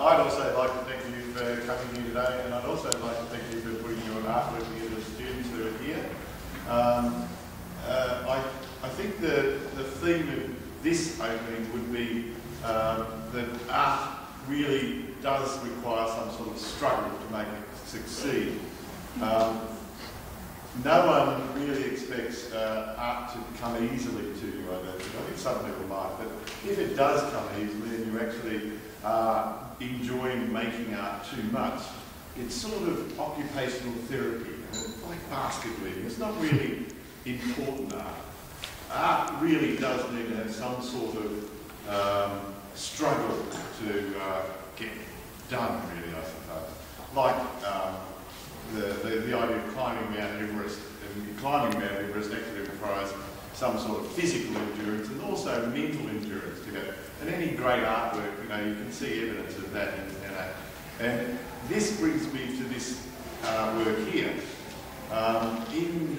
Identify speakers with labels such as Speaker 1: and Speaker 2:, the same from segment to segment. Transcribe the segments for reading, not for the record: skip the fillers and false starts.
Speaker 1: I'd also like to thank you for coming here today, and I'd also like to thank you for putting your artwork together, the students who are here. I think the theme of this opening would be that art really does require some sort of struggle to make it succeed. No one really expects art to come easily to you, I don't think. I think some people might, but if it does come easily and you actually are enjoying making art too much, it's sort of occupational therapy, like basketballing. It's not really important art. Art really does need to have some sort of struggle to get done, really, I suppose. Like the idea of climbing Mount Everest, and climbing Mount Everest actually requires some sort of physical endurance and also mental endurance to go. And any great artwork, you know, you can see evidence of that in that. And this brings me to this work here. In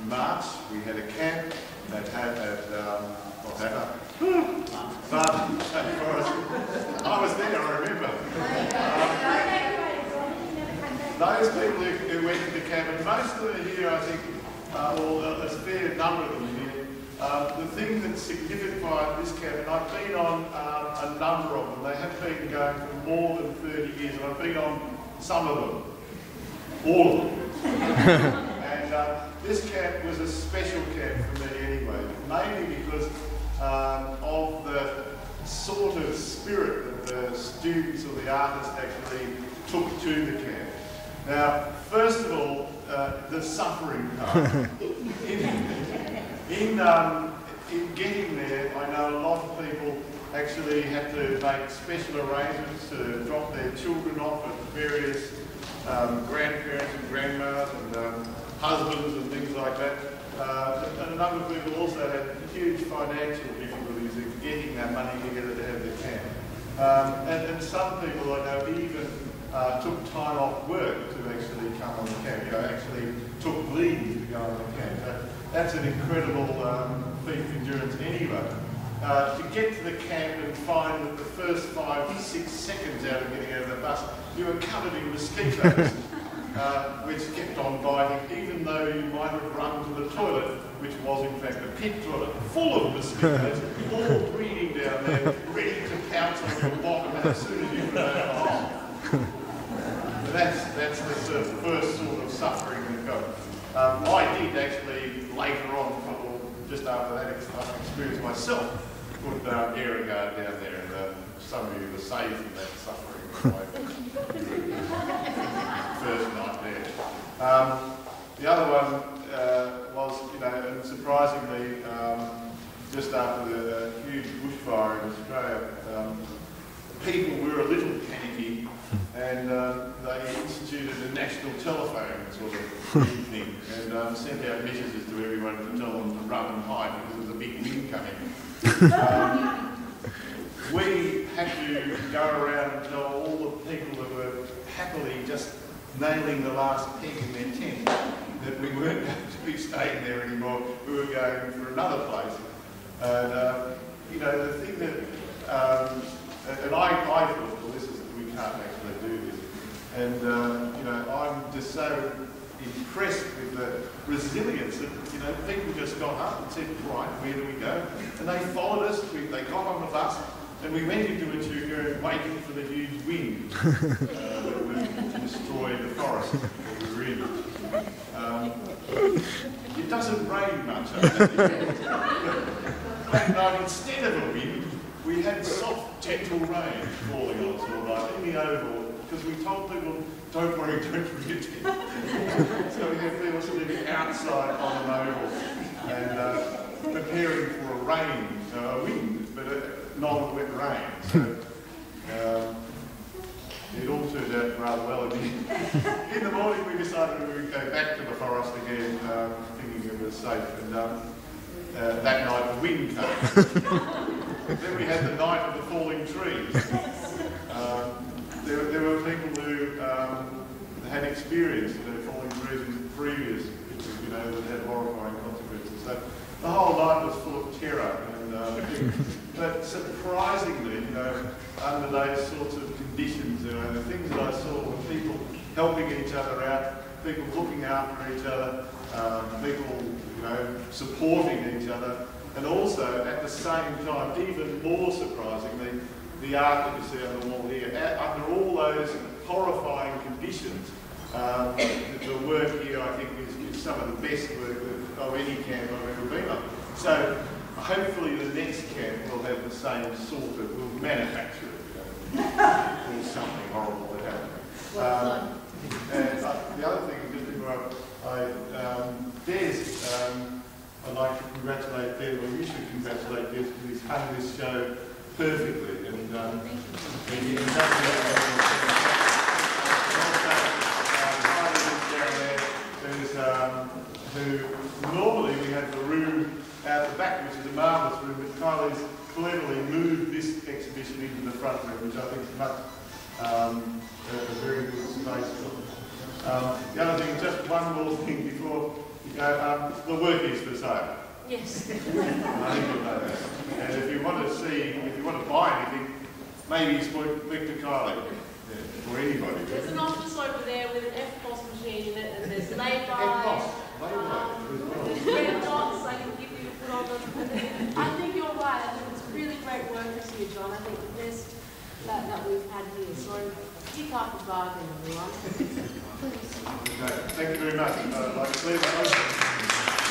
Speaker 1: March, we had a camp that had what happened? I was there, I remember. Those people who went to the camp, and most of them are here, I think, or a fair number of them here. The thing that signified this camp, and I've been on a number of them, they have been going for more than 30 years, and I've been on some of them, all of them. And this camp was a special camp for me anyway, mainly because of the sort of spirit that the students or the artists actually took to the camp. Now, first of all, the suffering part. In getting there, I know a lot of people actually had to make special arrangements to drop their children off at various grandparents and grandmas and husbands and things like that. And a number of people also had huge financial difficulties in getting that money together to have the camp. And some people I know even took time off work to actually come on the camp, you know, actually took leave to go on the camp. So that's an incredible feat of endurance anyway. To get to the camp and find that the first 5 to 6 seconds out of getting out of the bus, you were covered in mosquitoes, which kept on biting, even though you might have run to the toilet, which was in fact a pit toilet, full of mosquitoes, all breeding down there, ready to pounce on your bottom as soon as you run out of the hole. That's the first sort of suffering we've got. I did actually later on, or just after that experience myself, put air guard down there, and some of you were saved from that suffering first night there. The other one was, you know, and surprisingly, just after the huge bushfire in Australia, people were a little panicky, and they instituted a national telephone sort of evening and sent out messages to everyone to tell them to run and hide because there was a big wind coming. We had to go around and tell all the people that were happily just nailing the last peg in their tent that we weren't going to be staying there anymore. We were going for another place. And, you know, the thing that, and I thought, well, this is, we can't actually do this. And, you know, I'm just so impressed with the resilience that, you know, people just got up and said, right, where do we go? And they followed us, they got on the bus, and we went into Echuca waiting for the huge wind that would destroy the forest that we were in. It doesn't rain much over there. But instead of a wind, we had soft, gentle rain falling on us all night in the oval, because we told people, don't worry, don't forget. So we had people sitting outside on an oval and preparing for a rain, a wind, but not a wet rain. So it all turned out rather well. In the morning we decided we would go back to the forest again, thinking it was safe. And that night the wind came. Then we had the night of the falling trees. There were people who had experienced falling trees in previous, you know, that had horrifying consequences. So the whole night was full of terror, and But surprisingly, you know, under those sorts of conditions, you know, the things that I saw were people helping each other out, people looking after each other, people, you know, supporting each other, and also at the same time, even more surprisingly, the art that you see on the wall here. Under all those horrifying conditions, the work here, I think, is some of the best work of any camp I've ever been on. So hopefully the next camp will have the same sort of, will manufacture it, or something horrible that happens. And the other thing is just before Des, I'd like to congratulate Des, or you should congratulate Des, because he's hung this show perfectly. And who normally we have the room out the back, which is a marvellous room, but Kylie's cleverly moved this exhibition into the front room, which I think is much a very good space for them. The other thing, just one more thing before you go, the work is for sale.
Speaker 2: Yes.
Speaker 1: I think you'll know that. And if you want to see, if you want to buy anything, maybe speak to Kylie. Or anybody.
Speaker 2: There's an office over there with an FPOS machine in it, and there's lay-by. There's red dots I can give you to put on them. I think you're right. I think it's really great work this year, John. I think the best that we've had here. So pick up a bargain, everyone.
Speaker 1: Okay. Thank you very much. I'd like to leave that open.